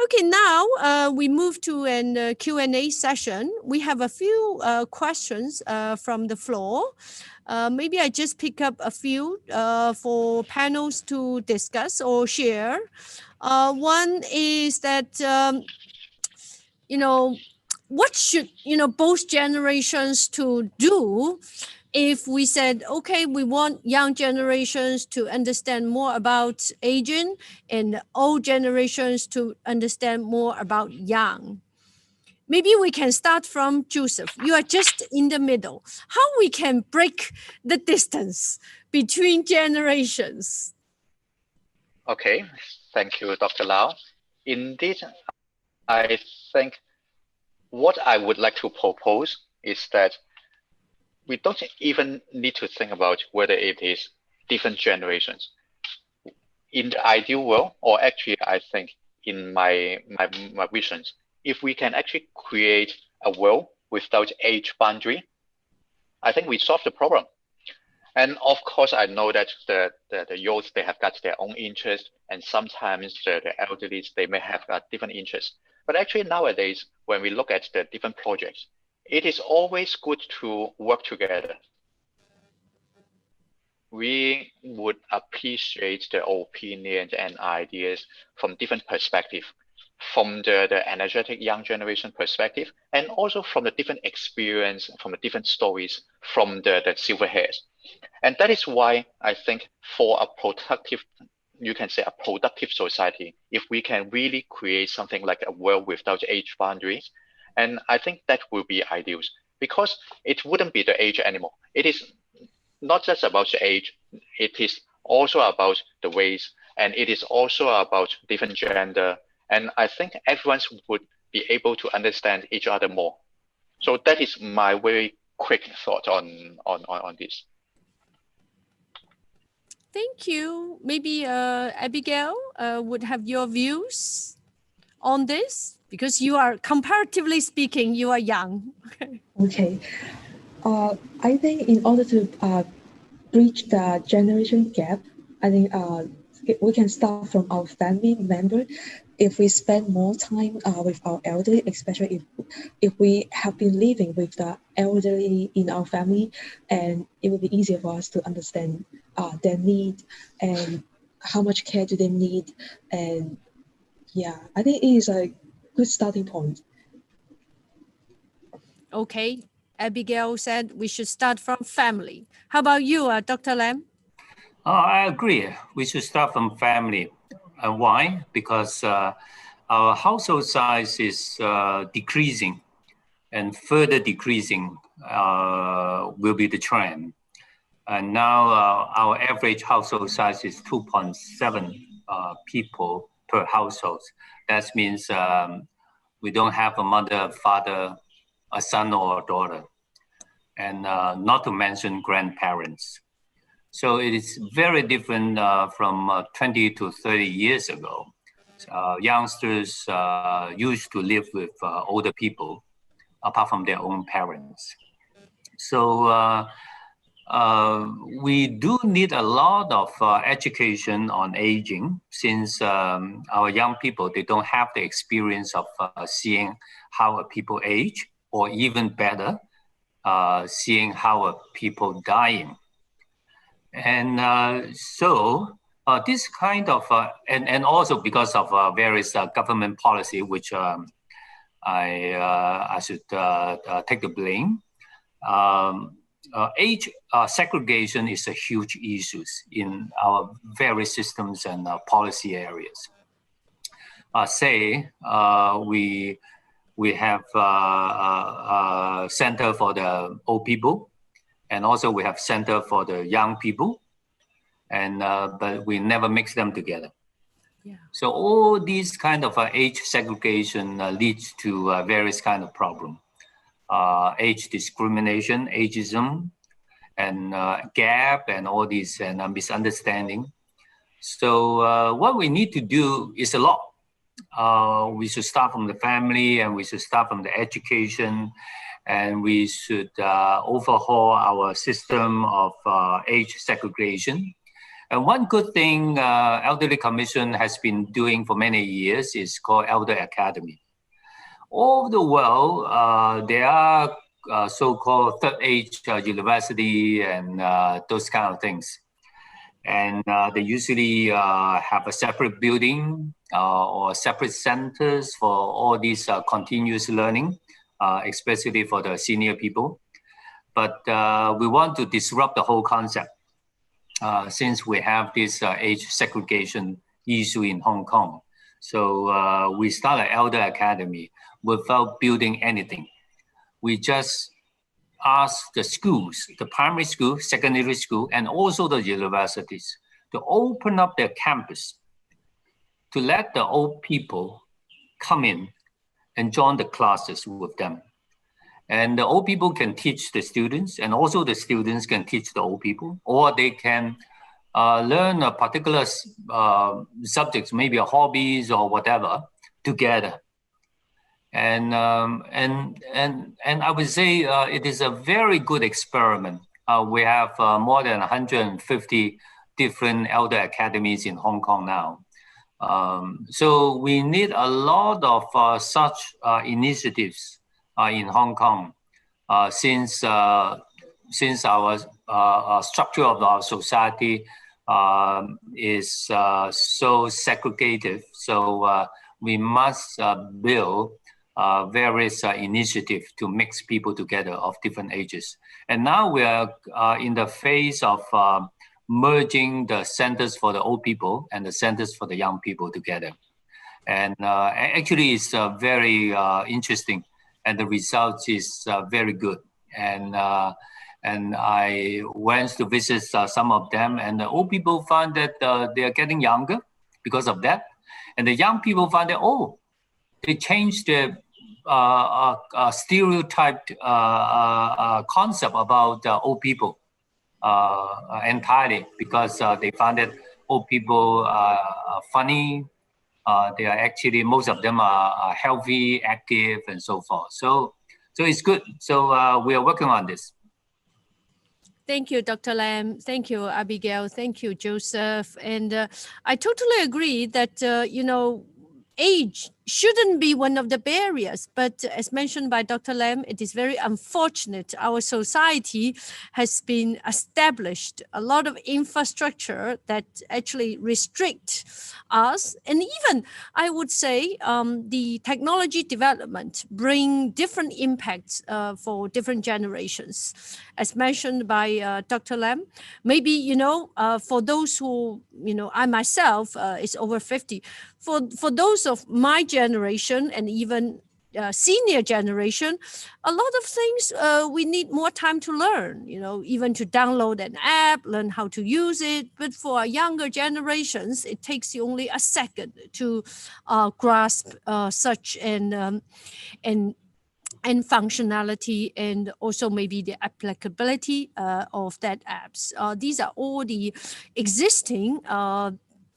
Okay, now we move to an Q&A session. We have a few questions from the floor. Maybe I just pick up a few for panels to discuss or share. One is that, what should, both generations to do if we said, okay, we want young generations to understand more about aging and old generations to understand more about young. Maybe we can start from Joseph. You are just in the middle. How we can break the distance between generations? Okay, thank you, Dr. Lau. Indeed, I think what I would like to propose is that we don't even need to think about whether it is different generations. In the ideal world, or actually I think in my visions, if we can actually create a world without age boundary, I think we solve the problem. And of course, I know that the youth, they have got their own interests, and sometimes the elderly, they may have got different interests. But actually nowadays, when we look at the different projects, it is always good to work together. We would appreciate the opinions and ideas from different perspectives, from the energetic young generation perspective, and also from the different experience, from the different stories from the silver hairs. And that is why I think for a productive, you can say a productive society, if we can really create something like a world without age boundaries, and I think that will be ideal, because it wouldn't be the age anymore. It is not just about the age, it is also about the race, and it is also about different gender. And I think everyone would be able to understand each other more. So that is my very quick thought on this. Thank you. Maybe Abigail would have your views on this, because you are, comparatively speaking, you are young. Okay. I think in order to bridge the generation gap, I think we can start from our family member. If we spend more time with our elderly, especially if we have been living with the elderly in our family, and it will be easier for us to understand their need and how much care do they need. And yeah, I think it is a good starting point. Okay, Abigail said we should start from family. How about you, Dr. Lam? I agree. We should start from family. And why? Because our household size is decreasing, and further decreasing will be the trend. And now our average household size is 2.7 people per household. That means we don't have a mother, father, a son or a daughter, and not to mention grandparents. So it is very different from 20 to 30 years ago. Youngsters used to live with older people, apart from their own parents. So we do need a lot of education on aging, since our young people, they don't have the experience of seeing how people age, or even better, seeing how people dying. And so this kind of, and also because of various government policy, which I should take the blame. Age segregation is a huge issue in our various systems and policy areas. Say we have a center for the old people, and also we have center for the young people, and but we never mix them together. Yeah. So all these kind of age segregation leads to various kind of problem. Age discrimination, ageism, and gap, and all these and misunderstanding. So what we need to do is a lot. We should start from the family, and we should start from the education, and we should overhaul our system of age segregation. And one good thing Elderly Commission has been doing for many years is called Elder Academy. All over the world, there are so-called third age university and those kind of things. And they usually have a separate building or separate centers for all these continuous learning, especially for the senior people. But we want to disrupt the whole concept since we have this age segregation issue in Hong Kong. So we start an Elder Academy without building anything. We just ask the schools, the primary school, secondary school, and also the universities to open up their campus to let the old people come in and join the classes with them. And the old people can teach the students, and also the students can teach the old people, or they can learn a particular subjects, maybe a hobbies or whatever, together. And I would say it is a very good experiment. We have more than 150 different elder academies in Hong Kong now. So we need a lot of such initiatives in Hong Kong since our structure of our society is so segregated. So we must build various initiatives to mix people together of different ages. And now we are in the phase of merging the centers for the old people and the centers for the young people together. And actually it's very interesting, and the results is very good. And I went to visit some of them, and the old people found that they are getting younger because of that. And the young people found that, oh, they changed their stereotyped concept about old people entirely, because they found that old people are funny. They are actually, most of them are healthy, active, and so forth. So it's good. So we are working on this. Thank you, Dr. Lam. Thank you, Abigail. Thank you, Joseph. And I totally agree that, you know, age shouldn't be one of the barriers, but as mentioned by Dr. Lam, it is very unfortunate. Our society has been established a lot of infrastructure that actually restrict us. And even, I would say, the technology development bring different impacts for different generations. As mentioned by Dr. Lam, maybe, you know, for those who, you know, I myself is over 50, for those of my generation and even senior generation, a lot of things we need more time to learn, you know, even to download an app, learn how to use it. But for younger generations, it takes you only a second to grasp such an functionality, and also maybe the applicability of that apps. These are all the existing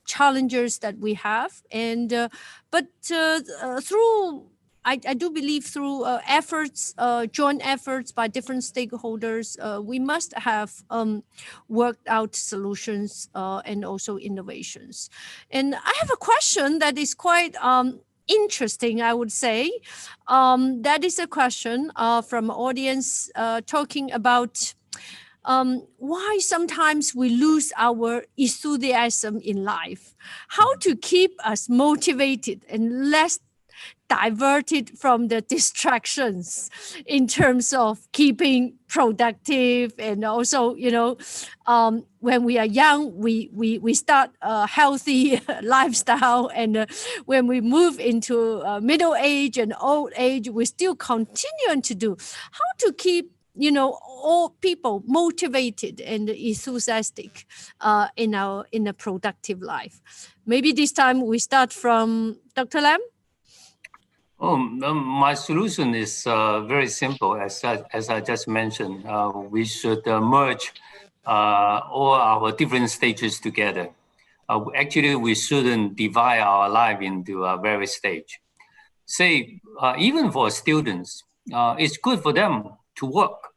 challenges that we have, and but through I do believe through efforts, joint efforts by different stakeholders, we must have worked out solutions and also innovations. And I have a question that is quite interesting, I would say. That is a question from audience talking about why sometimes we lose our enthusiasm in life, how to keep us motivated and less diverted from the distractions in terms of keeping productive. And also, you know, when we are young, we start a healthy lifestyle, and when we move into middle age and old age, we still continue to do. How to keep, you know, all people motivated and enthusiastic in a productive life? Maybe this time we start from Dr. Lam. Oh, my solution is very simple. As I just mentioned, we should merge all our different stages together. Actually, we shouldn't divide our life into various stages. Say, even for students, it's good for them to work.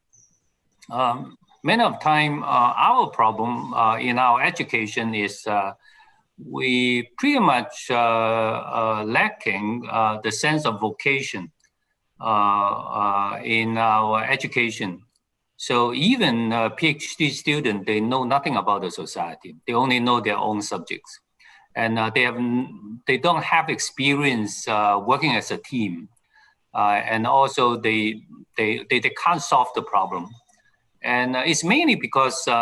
many of time, our problem in our education is we pretty much lacking the sense of vocation in our education. So even PhD students, they know nothing about the society. They only know their own subjects. And they don't have experience working as a team. And also they can't solve the problem. And it's mainly because they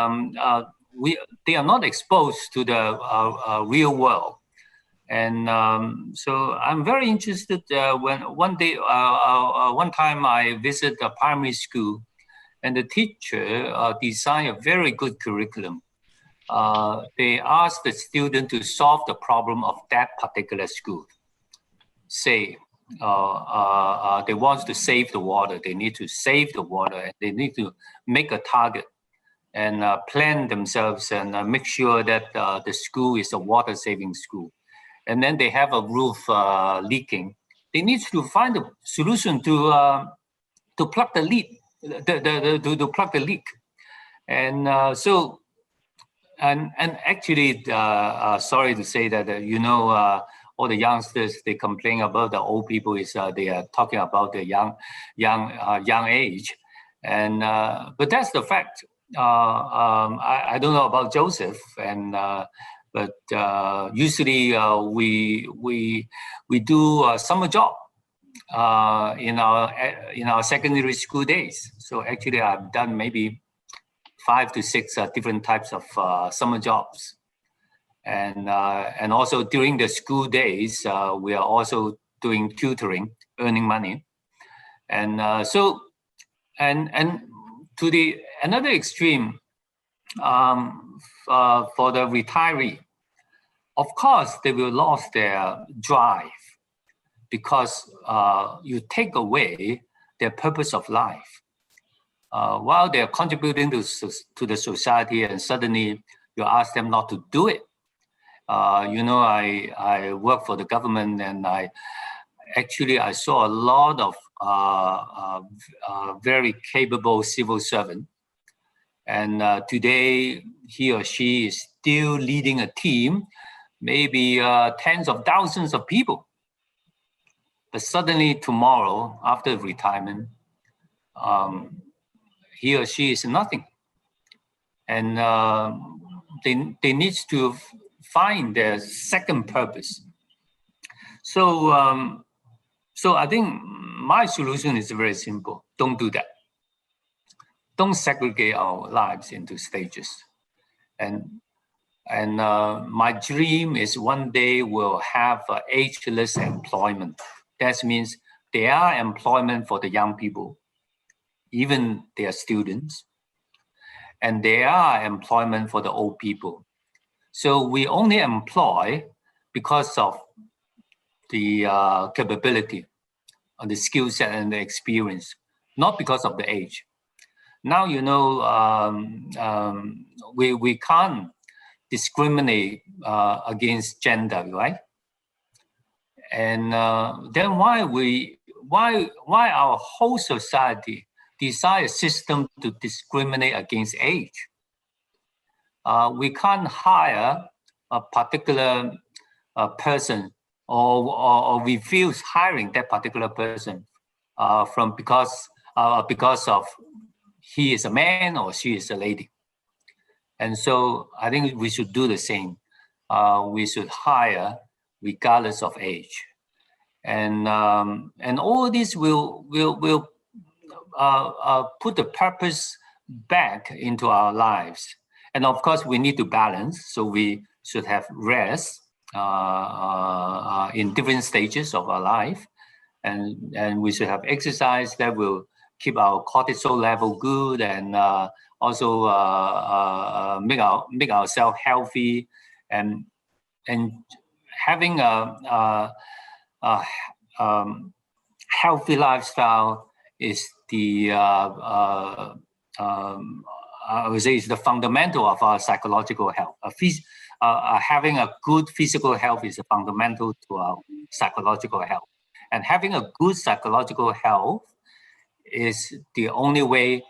are not exposed to the real world. And so I'm very interested when one time I visited a primary school, and the teacher designed a very good curriculum. They asked the student to solve the problem of that particular school. Say, they want to save the water. They need to save the water. And they need to make a target and plan themselves and make sure that the school is a water-saving school. And then they have a roof leaking. They need to find a solution to plug the leak. To plug the leak, and so, and actually, sorry to say that all the youngsters, they complain about the old people is they are talking about the young age, and but that's the fact. I don't know about Joseph, and but usually we do summer job. In our secondary school days. So actually I've done maybe 5 to 6 different types of summer jobs. And also during the school days, we are also doing tutoring, earning money. And so, and to the another extreme, for the retiree, of course, they will lose their drive, because you take away their purpose of life. While they're contributing to the society, and suddenly you ask them not to do it. I work for the government, and I saw a lot of very capable civil servant. And today, he or she is still leading a team, maybe tens of thousands of people. But suddenly tomorrow, after retirement, he or she is nothing. And they need to find their second purpose. So, so I think my solution is very simple. Don't do that. Don't segregate our lives into stages. And my dream is one day we'll have ageless employment. That means there are employment for the young people, even their students, and there are employment for the old people. So we only employ because of the capability, the skill set and the experience, not because of the age. Now, we can't discriminate against gender, right? And then why our whole society desire a system to discriminate against age? We can't hire a particular person or refuse hiring that particular person because of he is a man or she is a lady. And so I think we should do the same. We should hire regardless of age, and all this will put the purpose back into our lives. And of course, we need to balance. So we should have rest in different stages of our life, and we should have exercise that will keep our cortisol level good, and also make ourselves healthy, and having a healthy lifestyle is the I would say is the fundamental of our psychological health. Having a good physical health is a fundamental to our psychological health, and having a good psychological health is the only way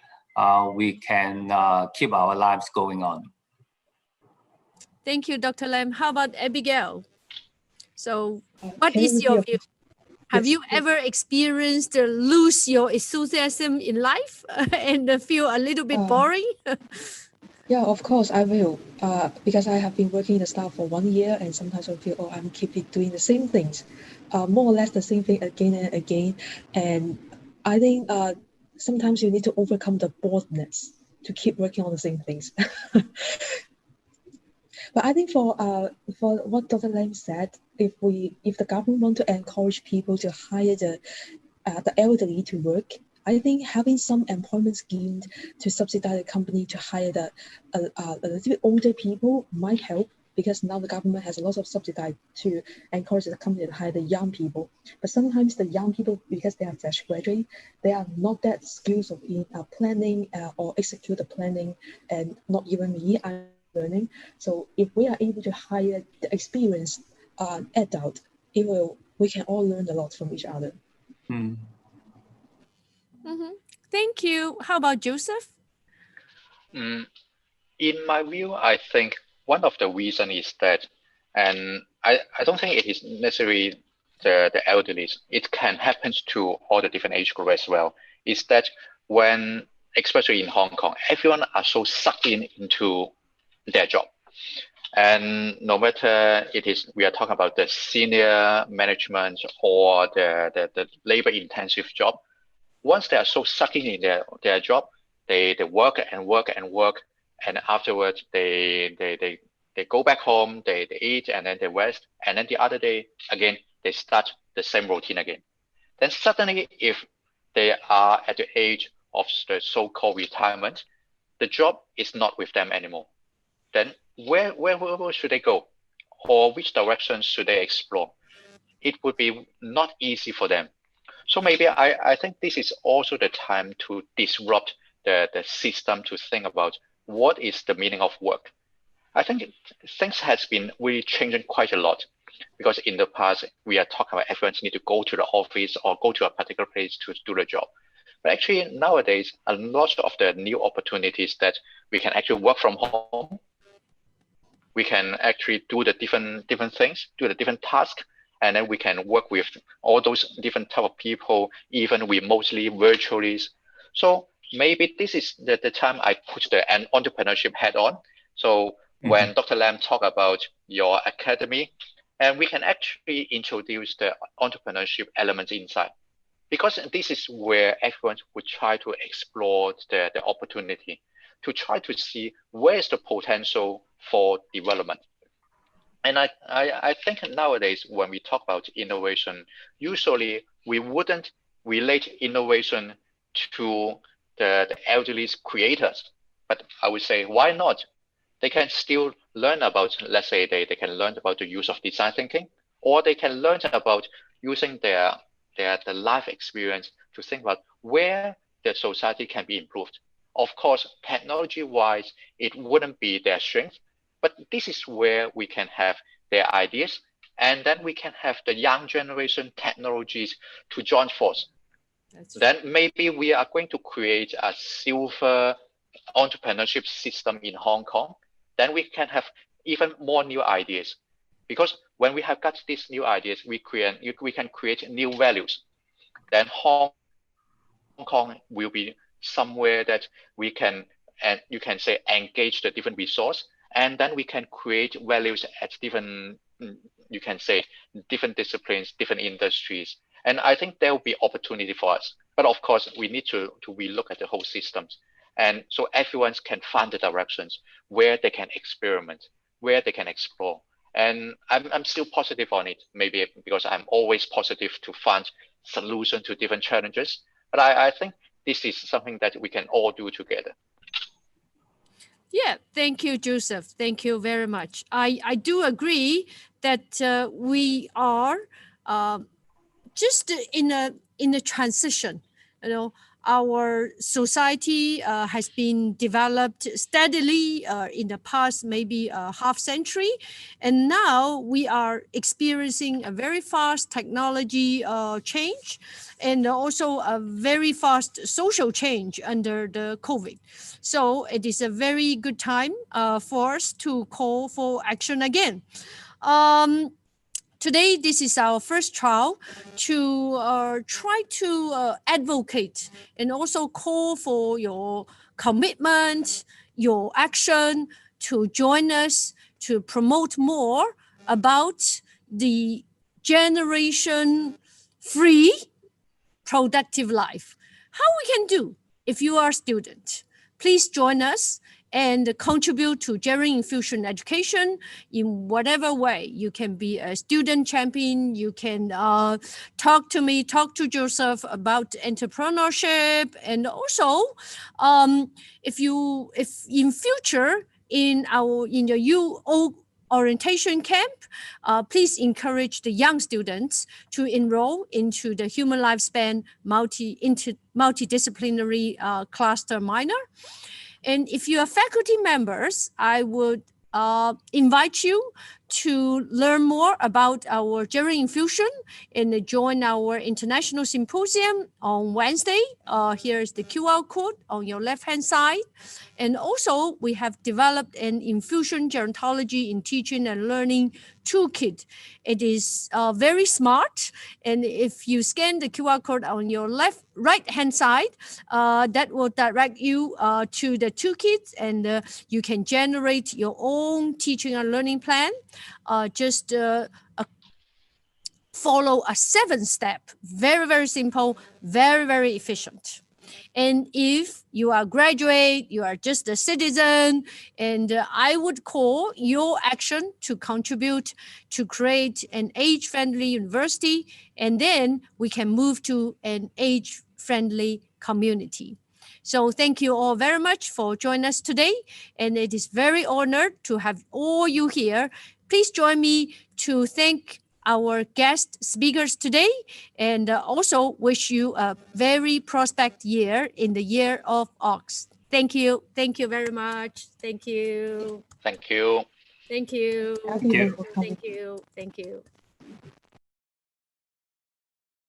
we can keep our lives going on. Thank you, Dr. Lam. How about Abigail? So what Can you is your repeat view? Have Yes, you ever experienced lose your enthusiasm in life and feel a little bit boring? Yeah, of course I will. Because I have been working in the staff for 1 year, and sometimes I feel, oh, I'm keeping doing the same things, more or less the same thing again and again. And I think sometimes you need to overcome the boredness to keep working on the same things. But I think for what Dr. Lam said, if the government want to encourage people to hire the elderly to work, I think having some employment scheme to subsidize the company to hire a little bit older people might help, because now the government has a lot of subsidy to encourage the company to hire the young people. But sometimes the young people, because they are fresh graduate, they are not that skills in planning or execute the planning, and not even me, I'm learning. So if we are able to hire the experienced adult, we can all learn a lot from each other. Thank you. How about Joseph? In my view, I think one of the reasons is that, and I don't think it is necessarily the elderly, it can happen to all the different age groups as well, is that when, especially in Hong Kong, everyone are so sucked into their job. And no matter we are talking about the senior management or the labor intensive job, once they are so sucked in their job, they work and work and work, and afterwards they go back home, they eat, and then they rest, and then the other day again they start the same routine again. Then suddenly, if they are at the age of the so-called retirement, the job is not with them anymore. Then where should they go, or which direction should they explore? It would be not easy for them. So maybe I think this is also the time to disrupt the system, to think about what is the meaning of work. I think things has been really changing quite a lot, because in the past we are talking about everyone need to go to the office or go to a particular place to do the job. But actually nowadays, a lot of the new opportunities that we can actually work from home, we can actually do the different things, do the different tasks, and then we can work with all those different type of people, even remotely, virtually. So maybe this is the time I put an entrepreneurship hat on. So when Dr. Lam talked about your academy, and we can actually introduce the entrepreneurship elements inside, because this is where everyone would try to explore the opportunity, to try to see where is the potential for development. And I think nowadays when we talk about innovation, usually we wouldn't relate innovation to the elderly creators. But I would say, why not? They can still learn about, let's say they can learn about the use of design thinking, or they can learn about using their life experience to think about where the society can be improved. Of course, technology-wise, it wouldn't be their strength, but this is where we can have their ideas, and then we can have the young generation technologies to join force. Then maybe we are going to create a silver entrepreneurship system in Hong Kong. Then we can have even more new ideas, because when we have got these new ideas, we can create new values. Then Hong Kong will be somewhere that we can, and you can say, engage the different resource, and then we can create values at different, you can say, different disciplines, different industries. And I think there will be opportunity for us. But of course, we need to relook at the whole systems. And so everyone can find the directions where they can experiment, where they can explore. And I'm still positive on it, maybe because I'm always positive to find solutions to different challenges. But I think this is something that we can all do together. Yeah, thank you, Joseph. Thank you very much. I do agree that we are just in a transition. You know, our society has been developed steadily in the past maybe a half century, and now we are experiencing a very fast technology change and also a very fast social change under the COVID. So it is a very good time for us to call for action again. Today, this is our first trial to try to advocate and also call for your commitment, your action to join us to promote more about the generation-free productive life. How we can do if you are a student? Please join us and contribute to Geron-Infusion Education in whatever way. You can be a student champion. You can talk to me, talk to Joseph about entrepreneurship, and also if in future in your UO orientation camp, please encourage the young students to enroll into the human lifespan multidisciplinary cluster minor. And if you are faculty members, I would invite you to learn more about our Geron-Infusion and join our international symposium on Wednesday. Here is the QR code on your left-hand side. And also, we have developed an infusion gerontology in teaching and learning toolkit. It is very smart. And if you scan the QR code on your right-hand side, that will direct you to the toolkit, and you can generate your own teaching and learning plan. Just follow a 7-step, very, very simple, very, very efficient. And if you are a graduate, you are just a citizen, and I would call your action to contribute to create an age-friendly university, and then we can move to an age-friendly community. So thank you all very much for joining us today, and it is very honored to have all you here. Please join me to thank our guest speakers today, and also wish you a very prosperous year in the year of Ox. Thank you. Thank you very much. Thank you. Thank you. Thank you. Thank you. Thank you. Thank you.